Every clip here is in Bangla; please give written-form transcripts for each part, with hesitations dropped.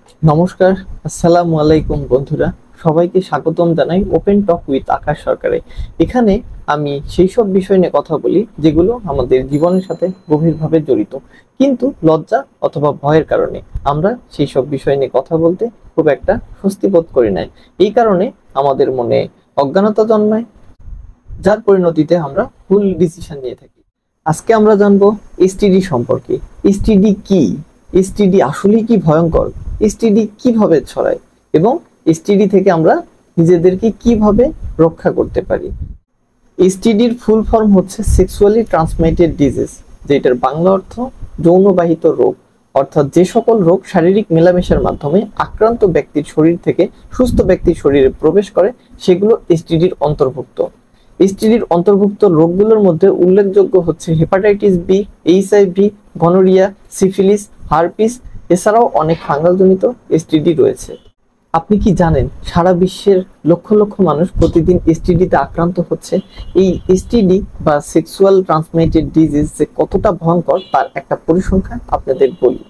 নমস্কার, আসসালামু আলাইকুম বন্ধুরা। সবাইকে স্বাগতম জানাই ওপেন টক উইথ আকাশ সরকারে। এখানে আমি সেই সব বিষয় নিয়ে কথা বলি যেগুলো আমাদের জীবনের সাথে গভীরভাবে জড়িত, কিন্তু লজ্জা অথবা ভয়ের কারণে আমরা সেই সব বিষয় নিয়ে কথা বলতে খুব একটা স্বস্তি বোধ করি না। এই কারণে আমাদের মনে অজ্ঞানতা জন্মায়, যার পরিণতিতে আমরা ভুল ডিসিশন নিয়ে থাকি। আজকে আমরা জানবো এসটিডি সম্পর্কে। এসটিডি কি, এসটিডি আসলেই কি ভয়ঙ্কর, এসটিডি কিভাবে ছড়ায় এবং এসটিডি থেকে আমরা নিজেদেরকে কিভাবে রক্ষা করতে পারি। এসটিডির ফুল ফর্ম হচ্ছে সেক্সুয়ালি ট্রান্সমিটেড ডিজিজ, যেটার বাংলা অর্থ যৌনবাহিত রোগ। অর্থাৎ যে সকল রোগ শারীরিক মেলামেশার মাধ্যমে আক্রান্ত ব্যক্তির শরীর থেকে সুস্থ ব্যক্তির শরীরে প্রবেশ করে সেগুলো এসটিডির অন্তর্ভুক্ত। এসটিডির অন্তর্ভুক্ত রোগগুলোর মধ্যে উল্লেখযোগ্য হচ্ছে hepatitis B, HIV, gonorrhoea, syphilis, herpes. এছাড়াও অনেক ফাঙ্গালজনিত এসটিডি রয়েছে। আপনি কি জানেন সারা বিশ্বের লক্ষ লক্ষ মানুষ প্রতিদিন এসটিডিতে আক্রান্ত হচ্ছে? এই এসটিডি বা সেক্সুয়াল ট্রান্সমিটেড ডিজিজ যে কতটা ভয়ঙ্কর তার একটা পরিসংখ্যান আপনাদের বলি।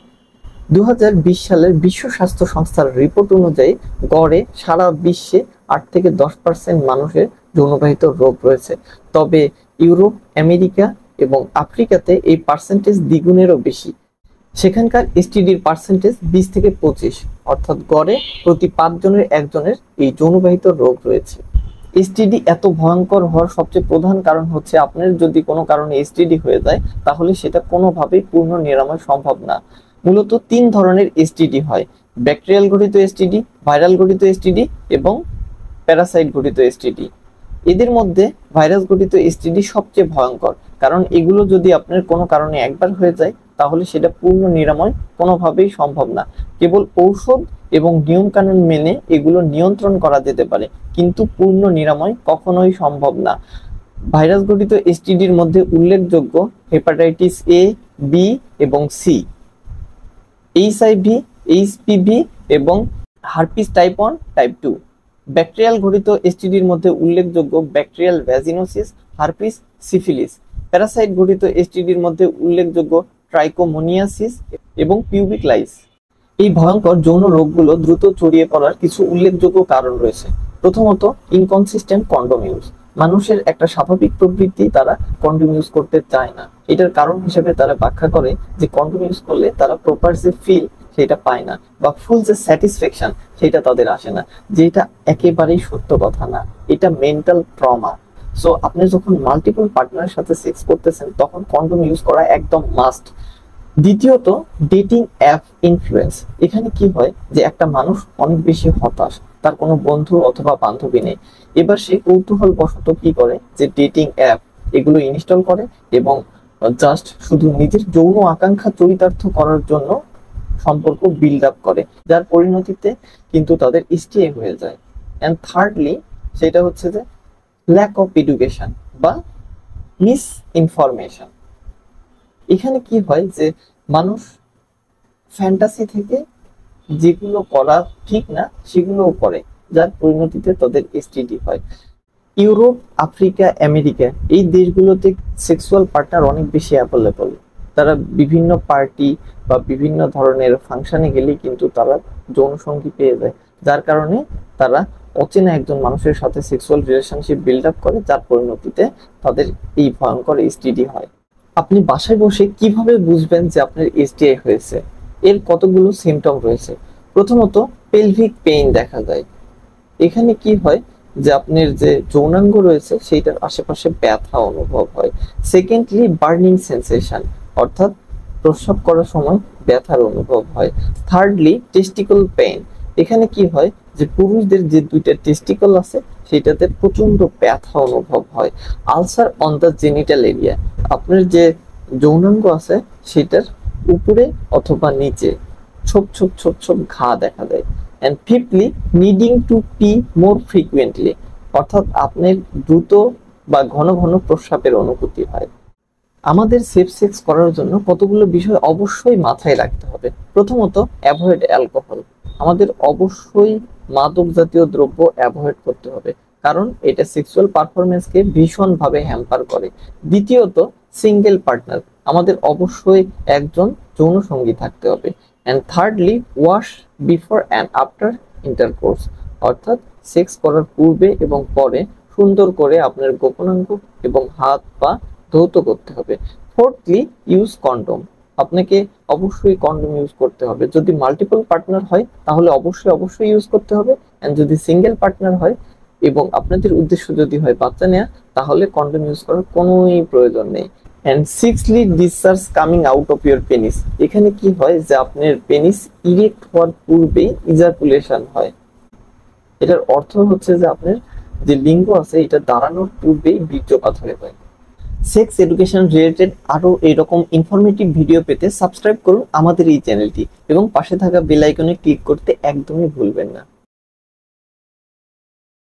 2020 সালের বিশ্ব স্বাস্থ্য সংস্থার রিপোর্ট অনুযায়ী গড়ে সারা বিশ্বে 8 থেকে 10% মানুষের যৌনবাহিত রোগ রয়েছে। তবে ইউরোপ, আমেরিকা এবং আফ্রিকাতে এই পার্সেন্টেজ দ্বিগুণেরও বেশি। সেখানকার এসটিডির পার্সেন্টেজ 20 থেকে 25, অর্থাৎ গড়ে প্রতি 5 জনের একজনের এই যৌনবাহিত রোগ রয়েছে। এসটিডি এত ভয়ঙ্কর হওয়ার সবচেয়ে প্রধান কারণ হচ্ছে আপনার যদি কোনো কারণে এসটিডি হয়ে যায় তাহলে সেটা কোনোভাবেই পূর্ণ নিরাময় সম্ভব না। মূলত 3 ধরনের এসটিডি হয়: ব্যাকটেরিয়াল ঘটিত এসটিডি, ভাইরাল ঘটিত এসটিডি এবং প্যারাসাইট ঘটিত এসটিডি। এদের মধ্যে ভাইরাস ঘটিত এসটিডি সবচেয়ে ভয়ঙ্কর, কারণ এগুলো যদি আপনার কোনো কারণে একবার হয়ে যায় তাহলে সেটা পূর্ণ নিরাময় কোনোভাবেই সম্ভব না। কেবল ঔষধ এবং নিয়ম কানুন মেনে এগুলো নিয়ন্ত্রণ করা যেতে পারে, কিন্তু পূর্ণ নিরাময় কখনোই সম্ভব না। ভাইরাস ঘটিত এসটিডির মধ্যে উল্লেখযোগ্য হেপাটাইটিস এ, বি এবং সি, এইচআইভি, এইচপিভি এবং হারপিস টাইপ 1, টাইপ 2। ব্যাকটেরিয়াল ঘটিত এসটিডির মধ্যে উল্লেখযোগ্য bacterial vaginosis, herpes, syphilis. Parasite ঘটিত এসটিডির মধ্যে উল্লেখযোগ্য ট্রাইকোমোনিয়াসিস এবং পিউবিক লাইস। এই ভয়ঙ্কর যৌন রোগগুলো দ্রুত ছড়িয়ে পড়ার কিছু উল্লেখযোগ্য কারণ রয়েছে। প্রথমত, ইনকনসিস্টেন্ট কন্ডোম ইউজ। মানুষের একটা স্বাভাবিক প্রবৃত্তি, তারা কন্ডোম ইউজ করতে চায় না। এটার কারণ হিসেবে তারা ব্যাখ্যা করে যে কন্ডোম ইউজ করলে তারা প্রপার যে ফিল সেটা পায় না, বা ফুল যে স্যাটিসফ্যাকশন সেটা তাদের আসে না, যেটা একেবারেই সত্য কথা না। এটা মেন্টাল ট্রমা। সো আপনি যখন মাল্টিপল পার্টনারের সাথে সেক্স করতেছেন তখন কন্ডোম ইউজ করা একদম মাস্ট। দ্বিতীয়ত, ডেটিং অ্যাপ ইনফ্লুয়েন্স। এখানে কি হয় যে একটা মানুষ অনেক বেশি হতাশ, তার কোনো বন্ধু অথবা বান্ধবী নেই। এবার সে কৌতূহল বশত কি করে যে ডেটিং অ্যাপ এগুলো ইনস্টল করে এবং জাস্ট শুধু নিজের যৌন আকাঙ্ক্ষা চরিতার্থ করার জন্য সম্পর্ক বিল্ড আপ করে, যার পরিণতিতে কিন্তু তাদের এসটিআই হয়ে যায়। এন্ড থার্ডলি, সেটা হচ্ছে যে ল্যাক অফ এডুকেশন বা মিস ইনফরমেশন। এখানে কি হয় যে মানুষ ফ্যান্টাসি থেকে যেগুলো করা ঠিক না সেগুলোও করে, যার পরিণতিতে তাদের এসটিডি হয়। ইউরোপ, আফ্রিকা, আমেরিকা এই দেশগুলোতে সেক্সুয়াল পার্টনার অনেক বেশি অ্যাভেলেবল। তারা বিভিন্ন পার্টি বা বিভিন্ন ধরনের ফাংশনে গেলেই কিন্তু তারা যৌন সঙ্গী পেয়ে যায়, যার কারণে তারা অচেনা একজন মানুষের সাথে সেক্সুয়াল রিলেশনশিপ বিল্ড আপ করে, যার পরিণতিতে তাদের এই ভয়ঙ্কর এসটিডি হয়। আপনি বাসায় বসে কিভাবে বুঝবেন যে আপনার এসটিআই হয়েছে? এর কতগুলো সিমটম রয়েছে। প্রথমত, পেলভিক পেইন দেখা যায়। এখানে কি হয় যে আপনার যে যৌনাঙ্গ রয়েছে সেইটার আশেপাশে ব্যথা অনুভব হয়। সেকেন্ডলি, বার্নিং সেন্সেশন, অর্থাৎ প্রস্রাব করার সময় ব্যথার অনুভব হয়। Thirdly, testicle pain. এখানে কি হয় যে পুরুষদের যে 2টা টেস্টিকল আছে সেটাতে প্রচন্ড ব্যথা অনুভব হয়। Ulcer on the genital area, আপনার যে যৌনাঙ্গ আছে সেটার উপরে অথবা নিচে ছোপ ছোপ ছোপ ছোপ ঘা দেখা দেয়। And fifthly, needing to pee more frequently, অর্থাৎ আপনার দ্রুত বা ঘন ঘন প্রস্রাবের অনুভূতি হয়। আমাদের সেফ সেক্স করার জন্য কতগুলো বিষয় অবশ্যই মাথায় রাখতে হবে। প্রথমত, অ্যাভয়েড অ্যালকোহল। আমাদের অবশ্যই মাদক জাতীয় দ্রব্য অ্যাভয়েড করতে হবে, কারণ এটা সেক্সুয়াল পারফরমেন্সকে ভীষণভাবে হ্যাম্পার করে। দ্বিতীয়ত, সিঙ্গেল পার্টনার। আমাদের অবশ্যই একজন যৌন সঙ্গী থাকতে হবে। And thirdly wash before and after intercourse, অর্থাৎ সেক্স করার পূর্বে এবং পরে সুন্দর করে আপনার গোপনাঙ্গ এবং হাত পা ধৌত করতে হবে। ফোর্থলি ইউজ কন্ডোম, আপনাকে অবশ্যই কন্ডোম ইউজ করতে হবে। যদি মাল্টিপল পার্টনার হয় তাহলে অবশ্যই ইউজ করতে হবে, এন্ড যদি সিঙ্গেল পার্টনার হয় এবং আপনাদের উদ্দেশ্য যদি হয় বাচ্চা নেওয়া, তাহলে কন্ডোম ইউজ করার কোনোই প্রয়োজন নেই। And sixthly discharge coming out of your penis, এখানে কি হয় যে আপনার পেনিস ইরেক্ট হওয়ার পূর্বেই ইজাকুলেশন হয়। এটার অর্থ হচ্ছে যে আপনার যে লিঙ্গ আছে এটা দাঁড়ানোর পূর্বেই বীর্যপাত হয়ে যায়। সেক্স এডুকেশন রিলেটেড আরো এরকম ইনফরমেটিভ ভিডিও পেতে সাবস্ক্রাইব করুন আমাদের এই চ্যানেলটি এবং পাশে থাকা বেল আইকনে ক্লিক করতে একদমই ভুলবেন না।